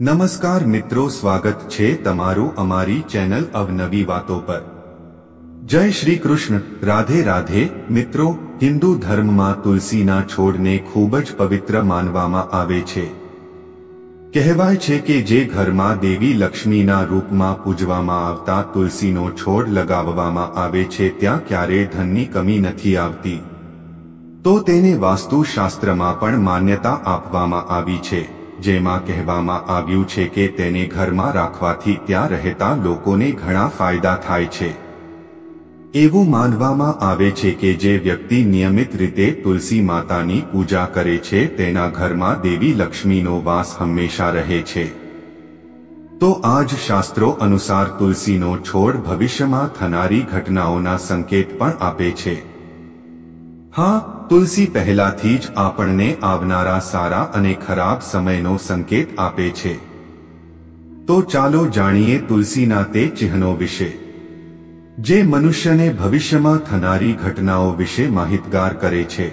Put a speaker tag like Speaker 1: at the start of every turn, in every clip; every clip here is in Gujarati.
Speaker 1: નમસ્કાર મિત્રો, સ્વાગત છે તમારું અમારી ચેનલ અવનવી વાતો પર। જય શ્રી કૃષ્ણ, રાધે રાધે। મિત્રો, હિન્દુ ધર્મમાં તુલસીના છોડને ખૂબ જ પવિત્ર માનવામાં આવે છે। કહેવાય છે કે જે ઘરમાં દેવી લક્ષ્મીના રૂપમાં પૂજવામાં આવતા તુલસીનો છોડ લગાવવામાં આવે છે ત્યાં ક્યારેય ધનની કમી નથી આવતી। તો તેને વાસ્તુશાસ્ત્રમાં પણ માન્યતા આપવામાં આવી છે, જેમાં કહેવામાં આવ્યું છે કે તેને ઘરમાં રાખવાથી ત્યાં રહેતા લોકોને ઘણા ફાયદા થાય છે। એવું માનવામાં આવે છે કે જે વ્યક્તિ નિયમિત રીતે તુલસી માતાની પૂજા કરે છે તેના ઘરમાં દેવી લક્ષ્મીનો વાસ હંમેશા રહે છે। તો આ જ શાસ્ત્રો અનુસાર તુલસીનો છોડ ભવિષ્યમાં થનારી ઘટનાઓના સંકેત પણ આપે છે। હા, તુલસી પહેલાથી જ આપણને આવનારા સારા અને ખરાબ સમયનો સંકેત આપે છે। તો ચાલો જાણીએ તુલસીના તે ચિહ્નો વિશે, જે મનુષ્યને ભવિષ્યમાં થનારી ઘટનાઓ વિશે માહિતગાર કરે છે।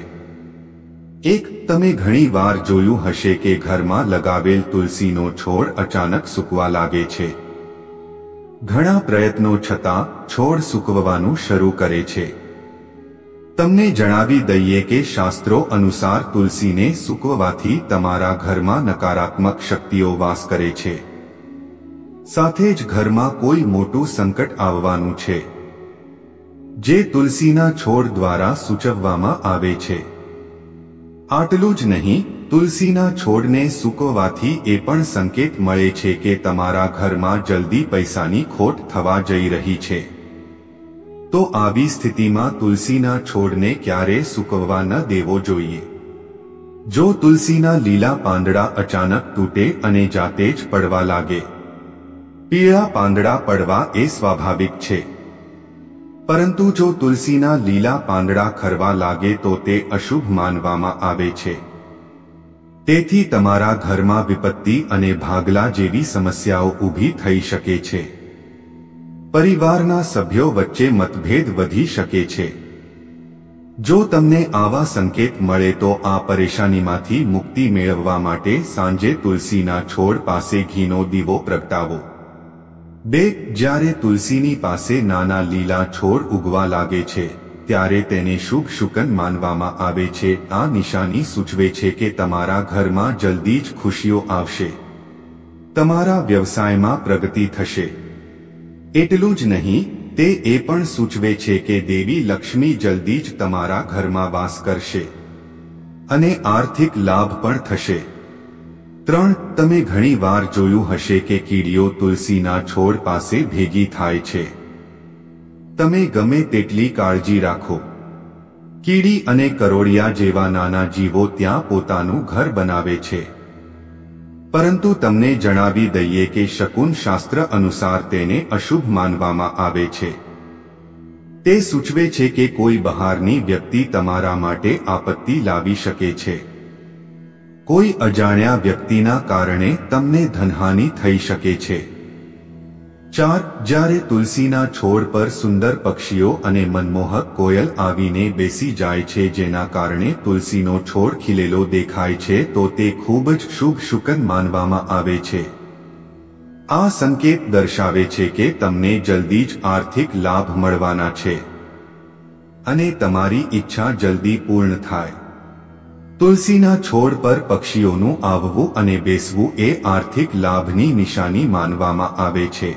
Speaker 1: 1. તમે ઘણી વાર જોયું હશે કે ઘરમાં લગાવેલ તુલસીનો છોડ અચાનક સૂકવા લાગે છે। ઘણા પ્રયત્નો છતાં છોડ સૂકવવાનું શરૂ કરે છે। તમને જણાવી દઈએ કે શાસ્ત્રો અનુસાર તુલસીને સૂકવવાથી તમારા ઘરમાં નકારાત્મક શક્તિઓ વાસ કરે છે, સાથે જ ઘરમાં કોઈ મોટું સંકટ આવવાનું છે, જે તુલસીના છોડ દ્વારા સૂચવવામાં આવે છે। આટલું જ નહીં, તુલસીના છોડને સૂકવવાથી એ પણ સંકેત મળે છે કે તમારા ઘરમાં જલ્દી પૈસાની ખોટ થવા જઈ રહી છે। તો આવી સ્થિતિમાં તુલસીના છોડને ક્યારેય સૂકવવા ન દેવો જોઈએ। જો તુલસીના લીલા પાંદડા અચાનક તૂટે અને જાતે જ પડવા લાગે, પીળા પાંદડા પડવા એ સ્વાભાવિક છે, પરંતુ જો તુલસીના લીલા પાંદડા ખરવા લાગે તો તે અશુભ માનવામાં આવે છે। તેથી તમારા ઘરમાં વિપત્તિ અને ભાગલા જેવી સમસ્યાઓ ઊભી થઈ શકે છે। પરિવારના સભ્યો વચ્ચે મતભેદ વધી શકે છે। જો તમને આવા સંકેત મળે તો આ પરેશાનીમાંથી મુક્તિ મેળવવા માટે સાંજે તુલસીના છોડ પાસે ઘીનો દીવો પ્રગટાવો। 2. જ્યારે તુલસીની પાસે નાના લીલા છોડ ઉગવા લાગે છે ત્યારે તેને શુભ શુકન માનવામાં આવે છે। આ નિશાની સૂચવે છે કે તમારા ઘરમાં જલ્દી જ ખુશીઓ આવશે, તમારા વ્યવસાયમાં પ્રગતિ થશે। એટલું જ નહીં, તે એ પણ સૂચવે છે કે દેવી લક્ષ્મી જલ્દી જ તમારા ઘરમાં વાસ કરશે અને આર્થિક લાભ પણ થશે। 3. તમે ઘણી વાર જોયું હશે કે કીડીઓ તુલસીના છોડ પાસે ભેગી થાય છે। તમે ગમે તેટલી કાળજી રાખો, કીડી અને કરોળિયા જેવા નાના જીવો ત્યાં પોતાનું ઘર બનાવે છે, પરંતુ તમને જણાવી દઈએ કે શકુન શાસ્ત્ર અનુસાર તેને અશુભ માનવામાં આવે છે। તે સૂચવે છે કે કોઈ બહારની વ્યક્તિ તમારા માટે આપત્તિ લાવી શકે છે। કોઈ અજાણ્યા વ્યક્તિના કારણે તમને ધનહાનિ થઈ શકે છે। 4. જ્યારે તુલસીના છોડ પર સુંદર પક્ષીઓ અને મનમોહક કોયલ આવીને બેસી જાય છે, જેના કારણે તુલસીનો છોડ ખીલેલો દેખાય છે, તો તે ખૂબ જ શુભ શુકન માનવામાં આવે છે। આ સંકેત દર્શાવે છે કે તમને જલ્દી જ આર્થિક લાભ મળવાના છે અને તમારી ઈચ્છા જલ્દી પૂર્ણ થાય। તુલસીના છોડ પર પક્ષીઓનું આવવું અને બેસવું એ આર્થિક લાભની નિશાની માનવામાં આવે છે।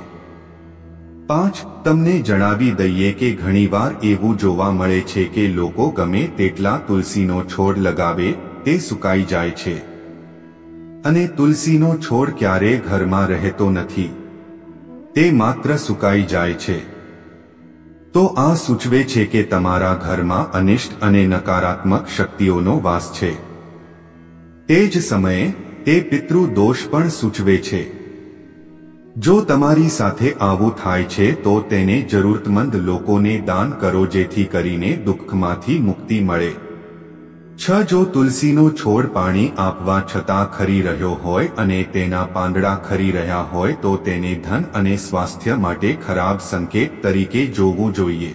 Speaker 1: 5. તમને જણાવી દઈએ કે ઘણીવાર એવું જોવા મળે છે કે લોકો ગમે તેટલા તુલસીનો છોડ લગાવે, તે સુકાઈ જાય છે અને તુલસીનો છોડ ક્યારેય ઘરમાં રહેતો નથી, તે માત્ર સુકાઈ જાય છે। તો આ સૂચવે છે કે તમારા ઘરમાં અનિષ્ટ અને નકારાત્મક શક્તિઓનો વાસ છે। તે જ સમયે તે પિતૃ દોષ પણ સૂચવે છે। જો તમારી સાથે આવું થાય છે તો તેને જરૂરતમંદ લોકોને દાન કરો, જેથી કરીને દુઃખમાંથી મુક્તિ મળે। 6. જો તુલસીનો છોડ પાણી આપવા છતાં ખરી રહ્યો હોય અને તેના પાંદડા ખરી રહ્યા હોય તો તેને ધન અને સ્વાસ્થ્ય માટે ખરાબ સંકેત તરીકે જોવું જોઈએ।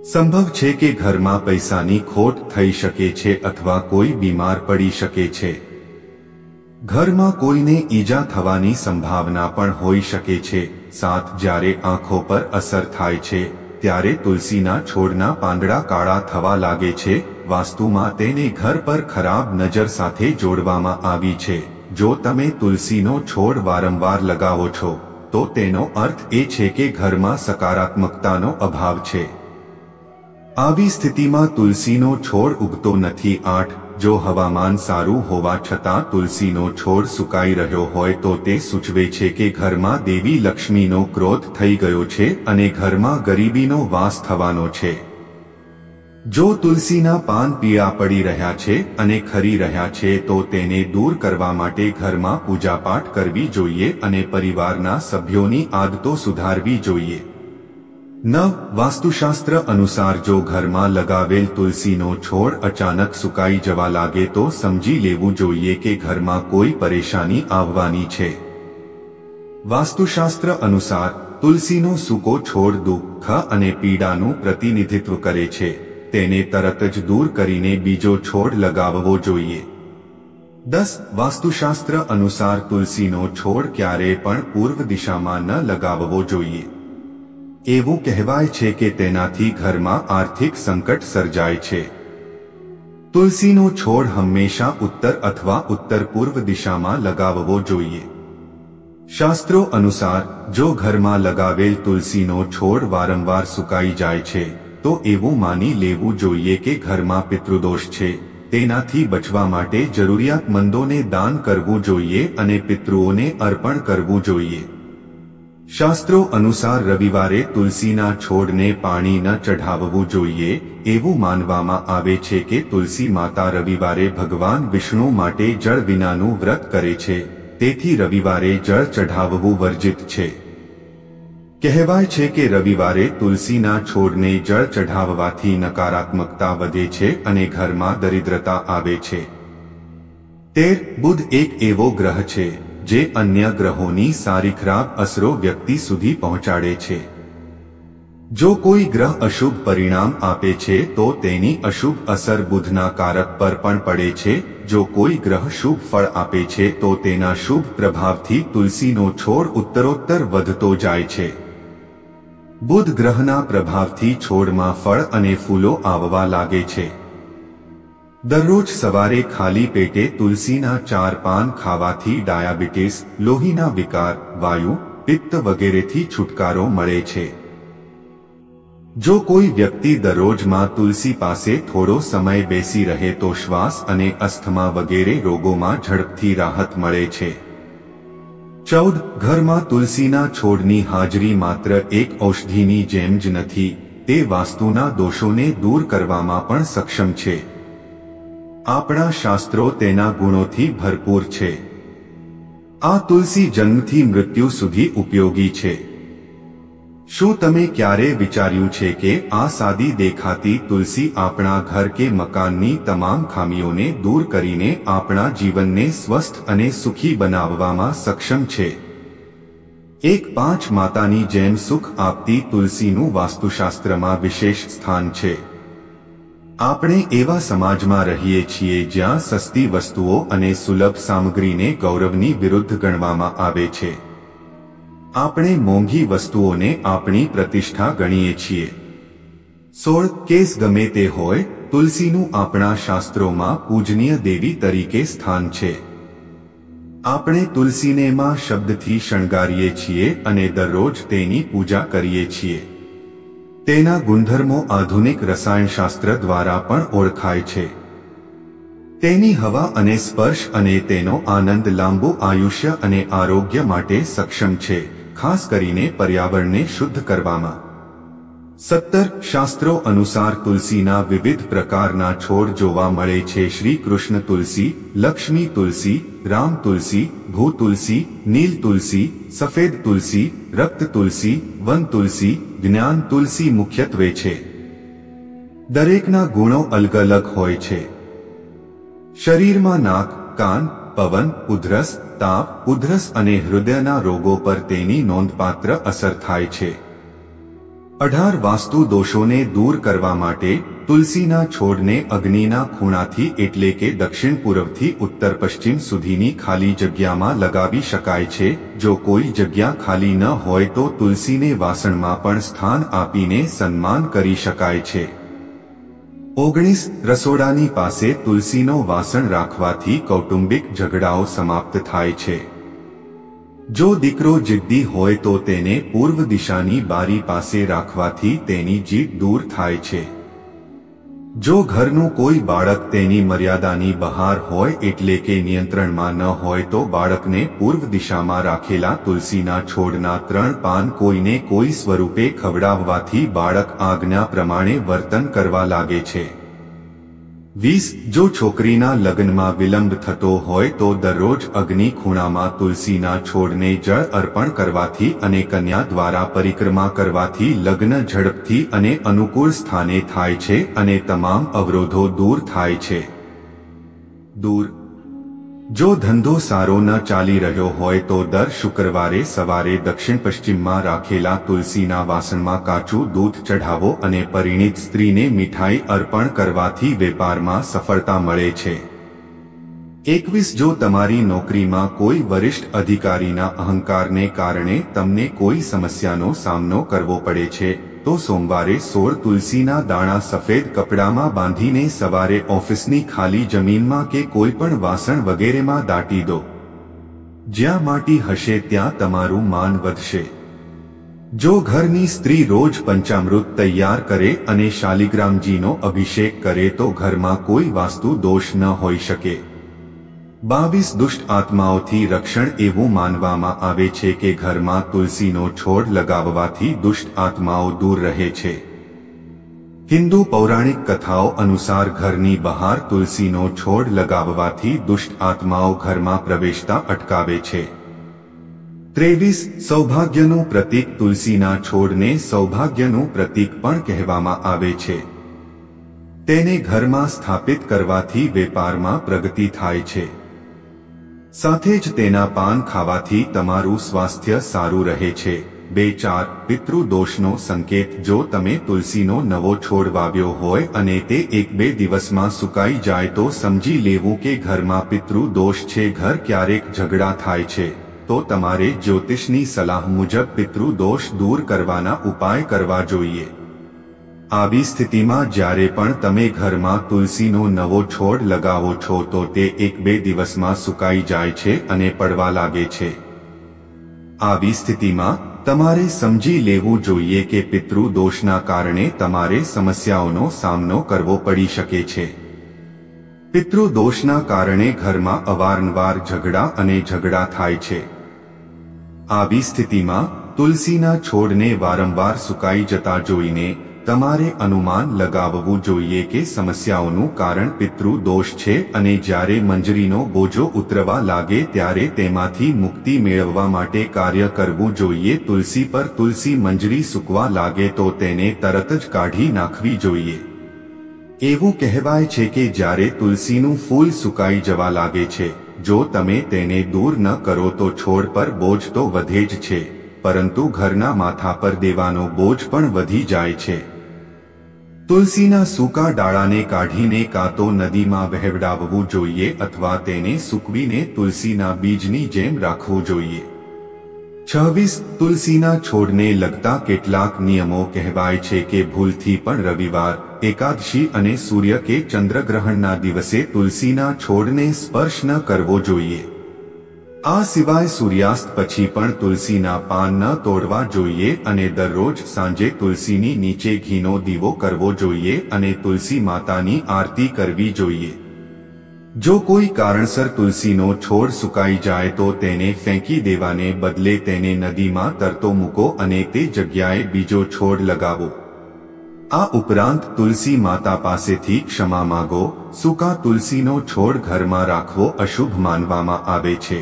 Speaker 1: સંભવ છે કે ઘરમાં પૈસાની ખોટ થઈ શકે છે અથવા કોઈ બીમાર પડી શકે છે। ઘરમાં કોઈને ઈજા થવાની સંભાવના પણ હોઈ શકે છે। 7 જ્યારે આંખો પર અસર થાય છે ત્યારે તુલસીના છોડના પાંદડા કાળા થવા લાગે છે। વાસ્તુમાં તેને ઘર પર ખરાબ નજર સાથે જોડવામાં આવી છે। જો તમે તુલસીનો છોડ વારંવાર લગાવો છો તો તેનો અર્થ એ છે કે ઘરમાં સકારાત્મકતાનો અભાવ છે। આવી સ્થિતિમાં તુલસીનો છોડ ઉગતો નથી। 8 જો હવામાન સારું હોવા છતાં તુલસીનો છોડ સુકાઈ રહ્યો હોય તો તે સૂચવે છે કે ઘરમાં દેવી લક્ષ્મીનો ક્રોધ થઈ ગયો છે અને ઘરમાં ગરીબીનો વાસ થવાનો છે। જો તુલસીના પાન પીળા પડી રહ્યા છે અને ખરી રહ્યા છે તો તેને દૂર કરવા માટે ઘરમાં પૂજાપાઠ કરવી જોઈએ અને પરિવારના સભ્યોની આદતો સુધારવી જોઈએ। 9 વાસ્તુશાસ્ત્ર અનુસાર જો ઘરમાં લગાવેલ તુલસીનો છોડ અચાનક સુકાઈ જવા લાગે તો સમજી લેવું જોઈએ કે ઘરમાં કોઈ પરેશાની આવવાની છે। વાસ્તુશાસ્ત્ર અનુસાર તુલસીનો સૂકો છોડ દુઃખ અને પીડાનું પ્રતિનિધિત્વ કરે છે। તેને તરત જ દૂર કરીને બીજો છોડ લગાવવો જોઈએ। 10 વાસ્તુશાસ્ત્ર અનુસાર તુલસીનો છોડ ક્યારેય પણ પૂર્વ દિશામાં ન લગાવવો જોઈએ। એવું કહેવાય છે કે તેનાથી ઘરમાં આર્થિક સંકટ સર્જાય છે। તુલસીનો છોડ હંમેશા ઉત્તર અથવા ઉત્તર પૂર્વ દિશામાં લગાવવો જોઈએ। શાસ્ત્રો અનુસાર જો ઘરમાં લગાવેલ તુલસીનો છોડ વારંવાર સુકાઈ જાય છે તો એવું માની લેવું જોઈએ કે ઘરમાં પિતૃદોષ છે। તેનાથી બચવા માટે જરૂરિયાતમંદોને દાન કરવું જોઈએ અને પિતૃઓને અર્પણ કરવું જોઈએ। શાસ્ત્રો અનુસાર રવિવારે તુલસીના છોડને પાણી ન ચઢાવવું જોઈએ। એવું માનવામાં આવે છે કે તુલસી માતા રવિવારે ભગવાન વિષ્ણુ માટે જળ વિનાનું વ્રત કરે છે, તેથી રવિવારે જળ ચઢાવવું વર્જિત છે। કહેવાય છે કે રવિવારે તુલસીના છોડને જળ ચઢાવવાથી નકારાત્મકતા વધે છે અને ઘરમાં દરિદ્રતા આવે છે। 13 બુધ એક એવો ગ્રહ છે જે અન્ય ગ્રહોની સારી ખરાબ અસરો વ્યક્તિ સુધી પહોંચાડે છે। જો કોઈ ગ્રહ અશુભ પરિણામ આપે છે તો તેની અશુભ અસર બુધના કારક પર પણ પડે છે। જો કોઈ ગ્રહ શુભ ફળ આપે છે તો તેના શુભ પ્રભાવથી તુલસીનો છોડ ઉત્તરોત્તર વધતો જાય છે। બુધ ગ્રહના પ્રભાવથી છોડમાં ફળ અને ફૂલો આવવા લાગે છે। દરરોજ સવારે ખાલી પેટે તુલસીના 4 પાન ખાવાથી ડાયાબિટીસ, લોહીના વિકાર, વાયુ, પિત્ત વગેરેથી છુટકારો મળે છે। જો કોઈ વ્યક્તિ દરરોજમાં તુલસી પાસે થોડો સમય બેસી રહે તો શ્વાસ અને અસ્થમા વગેરે રોગોમાં ઝડપથી રાહત મળે છે। 14 ઘરમાં તુલસીના છોડની હાજરી માત્ર એક ઔષધિની જેમ જ નથી, તે વાસ્તુના દોષોને દૂર કરવામાં પણ સક્ષમ છે। આપણા શાસ્ત્રો તેના ગુણોથી ભરપૂર છે। આ તુલસી જન્મથી મૃત્યુ સુધી ઉપયોગી છે। શું તમે ક્યારે વિચાર્યું છે કે આ સાદી દેખાતી તુલસી આપણા ઘર કે મકાનની તમામ ખામીઓને દૂર કરીને આપણા જીવનને સ્વસ્થ અને સુખી બનાવવામાં સક્ષમ છે? 5 માતાની જેમ સુખ આપતી તુલસીનું વાસ્તુશાસ્ત્રમાં વિશેષ સ્થાન છે। આપણે એવા સમાજમાં રહીએ છીએ જ્યાં સસ્તી વસ્તુઓ અને સુલભ સામગ્રીને ગૌરવની વિરુદ્ધ ગણવામાં આવે છે। આપણે મોંઘી વસ્તુઓને આપણી પ્રતિષ્ઠા ગણીએ છીએ। 16 કેસ ગમે તે હોય, તુલસીનું આપણા શાસ્ત્રોમાં પૂજનીય દેવી તરીકે સ્થાન છે। આપણે તુલસીને માં શબ્દથી શણગારીએ છીએ અને દરરોજ તેની પૂજા કરીએ છીએ। તેના ગુણધર્મો આધુનિક રસાયણશાસ્ત્ર દ્વારા પણ ઓળખાય છે। તેની હવા અને સ્પર્શ અને તેનો આનંદ લાંબુ આયુષ્ય અને આરોગ્ય માટે સક્ષમ છે, ખાસ કરીને પર્યાવરણને શુદ્ધ કરવામાં। 17 શાસ્ત્રો અનુસાર તુલસીના વિવિધ પ્રકારના છોડ જોવા મળે છે। શ્રી કૃષ્ણ તુલસી, લક્ષ્મી તુલસી, રામ તુલસી, ભૂ તુલસી, નીલ તુલસી, સફેદ તુલસી, રક્ત તુલસી, વન તુલસી, જ્ઞાન તુલસી મુખ્યત્વે છે। દરેકના ગુણો અલગ અલગ હોય છે। શરીરમાં નાક, કાન, પવન, ઉધરસ, તાવ, ઉધરસ અને હૃદયના રોગો પર તેની નોંધપાત્ર અસર થાય છે। 18 વાસ્તુ દોષોને દૂર કરવા માટે તુલસીના છોડને અગ્નિના ખૂણાથી એટલે કે દક્ષિણ પૂર્વથી ઉત્તર પશ્ચિમ સુધીની ખાલી જગ્યામાં લગાવી શકાય છે. જો કોઈ જગ્યા ખાલી ન હોય તો તુલસીને વાસણમાં પણ સ્થાન આપીને સન્માન કરી શકાય છે. 19 રસોડાની પાસે તુલસીનો વાસણ રાખવાથી કૌટુંબિક ઝઘડાઓ સમાપ્ત થાય છે. જો દીકરો જિદ્દી હોય તો તેને પૂર્વ દિશાની બારી પાસે રાખવાથી તેની જીદ દૂર થાય છે. જો ઘરનું કોઈ બાળક તેની મર્યાદાની બહાર હોય એટલે કે નિયંત્રણમાં ન હોય તો બાળકને પૂર્વ દિશામાં રાખેલા તુલસીના છોડના 3 પાન કોઈને કોઈ સ્વરૂપે ખવડાવવાથી બાળક આજ્ઞા પ્રમાણે વર્તન કરવા લાગે છે. 20 જો છોકરીના લગ્નમાં વિલંબ થતો હોય તો દરરોજ અગ્નિ ખૂણામાં તુલસીના છોડને જળ અર્પણ કરવાથી અને કન્યા દ્વારા પરિક્રમા કરવાથી લગ્ન ઝડપથી અને અનુકૂળ સ્થાને થાય છે અને તમામ અવરોધો દૂર થાય છે. જો ધંધો સારો ન ચાલી રહ્યો હોય તો દર શુક્રવારે સવારે દક્ષિણ પશ્ચિમમાં રાખેલા તુલસીના વાસણમાં કાચું દૂધ ચઢાવો અને પરિણીત સ્ત્રીને મીઠાઈ અર્પણ કરવાથી વેપારમાં સફળતા મળે છે. 21 જો તમારી નોકરીમાં કોઈ વરિષ્ઠ અધિકારીના અહંકારને કારણે તમને કોઈ સમસ્યાનો સામનો કરવો પડે છે તો સોમવારે 16 તુલસીના દાણા સફેદ કપડામાં બાંધીને સવારે ઓફિસની ખાલી જમીનમાં કે કોઈ પણ વાસણ વગેરેમાં દાટી દો. જ્યાં માટી હશે ત્યાં તમારું માન વધશે. જો ઘરની સ્ત્રી રોજ પંચામૃત તૈયાર કરે અને શાલિગ્રામજીનો અભિષેક કરે તો ઘરમાં કોઈ વાસ્તુ દોષ ન હોઈ શકે. 22 દુષ્ટ આત્માઓથી રક્ષણ એવું માનવામાં આવે છે કે ઘરમાં તુલસીનો છોડ લગાવવાથી દુષ્ટ આત્માઓ દૂર રહે છે. હિન્દુ પૌરાણિક કથાઓ અનુસાર ઘરની બહાર તુલસીનો છોડ લગાવવાથી દુષ્ટ આત્માઓ ઘરમાં પ્રવેશતા અટકાવે છે. 23 સૌભાગ્યનું પ્રતીક તુલસીના છોડને સૌભાગ્યનું પ્રતીક પણ કહેવામાં આવે છે. તેને ઘરમાં સ્થાપિત કરવાથી વેપારમાં પ્રગતિ થાય છે. સાથે જ તેના પાન ખાવાથી તમારું સ્વાસ્થ્ય સારું રહે છે. 2-4 પિતૃ દોષનો સંકેત જો તમે તુલસીનો નવો છોડ વાવ્યો હોય અને તે 1-2 દિવસમાં સુકાઈ જાય તો સમજી લેવું કે ઘરમાં પિતૃ દોષ છે. ઘર ક્યારેક ઝઘડા થાય છે તો તમારે જ્યોતિષની સલાહ મુજબ પિતૃ દોષ દૂર કરવાના ઉપાય કરવા જોઈએ. આવી સ્થિતિમાં જ્યારે પણ તમે ઘરમાં તુલસીનો નવો છોડ લગાવો છો તો તે 1-2 દિવસમાં સુકાઈ જાય છે અને પડવા લાગે છે. આવી સ્થિતિમાં તમારે સમજી લેવું જોઈએ કે પિતૃ દોષના કારણે તમારે સમસ્યાઓનો સામનો કરવો પડી શકે છે. પિતૃ દોષના કારણે ઘરમાં અવારનવાર ઝઘડા અને ઝઘડા થાય છે. આવી સ્થિતિમાં તુલસીના છોડને વારંવાર સુકાઈ જતા જોઈને તમારે અનુમાન લગાવવું જોઈએ કે સમસ્યાઓનું કારણ પિતૃ દોષ છે અને જ્યારે મંજરીનો બોજો ઉતરવા લાગે ત્યારે તેમાંથી મુક્તિ મેળવવા માટે કાર્ય કરવું જોઈએ. તુલસી પર તુલસી મંજરી સૂકવા લાગે તો તેને તરત જ કાઢી નાખવી જોઈએ. એવું કહેવાય છે કે જ્યારે તુલસીનું ફૂલ સુકાઈ જવા લાગે છે જો તમે તેને દૂર ન કરો તો છોડ પર બોજ તો વધે જ છે પરંતુ ઘરના માથા પર દેવાનો બોજ પણ વધી જાય છે. તુલસીના સૂકા ડાળાને કાઢીને કાં તો નદીમાં વહેવડાવવું જોઈએ અથવા તેને સૂકવીને તુલસીના બીજની જેમ રાખવું જોઈએ. 26 તુલસીના છોડને લગતા કેટલાક નિયમો કહેવાય છે કે ભૂલથી પણ રવિવાર, એકાદશી અને સૂર્ય કે ચંદ્રગ્રહણના દિવસે તુલસીના છોડને સ્પર્શ ન કરવો જોઈએ. આ સિવાય સૂર્યાસ્ત પછી પણ તુલસીના પાન ન તોડવા જોઈએ અને દરરોજ સાંજે તુલસીની નીચે ઘીનો દીવો કરવો જોઈએ અને તુલસી માતાની આરતી કરવી જોઈએ. જો કોઈ કારણસર તુલસીનો છોડ સુકાઈ જાય તો તેને ફેંકી દેવાને બદલે તેને નદીમાં તરતો મૂકો અને તે જગ્યાએ બીજો છોડ લગાવો. આ ઉપરાંત તુલસી માતા પાસેથી ક્ષમા માંગો. સૂકા તુલસીનો છોડ ઘરમાં રાખવો અશુભ માનવામાં આવે છે.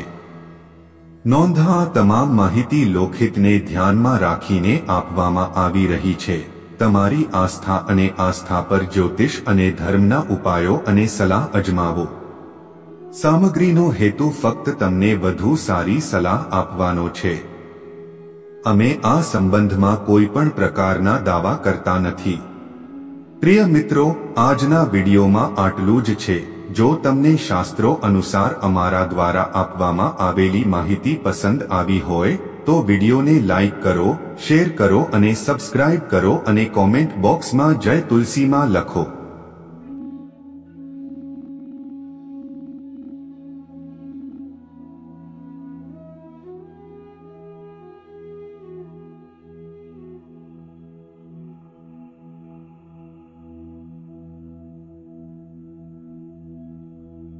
Speaker 1: નોંધ: આ તમામ માહિતી લોકહિતને ધ્યાનમાં રાખીને આપવામાં આવી રહી છે. તમારી આસ્થા અને આસ્થા પર જ્યોતિષ અને ધર્મના ઉપાયો અને સલાહ અજમાવો. સામગ્રીનો હેતુ ફક્ત તમને વધુ સારી સલાહ આપવાનો છે. અમે આ સંબંધમાં કોઈ પણ પ્રકારના દાવા કરતા નથી. પ્રિય મિત્રો, આજના વિડીયોમાં આટલું જ છે. જો તમને શાસ્ત્રો અનુસાર અમારા દ્વારા આપવામાં આવેલી માહિતી પસંદ આવી હોય તો વિડીયોને લાઈક કરો, શેર કરો અને સબસ્ક્રાઇબ કરો અને કોમેન્ટ બોક્સમાં જય તુલસીમાં લખો.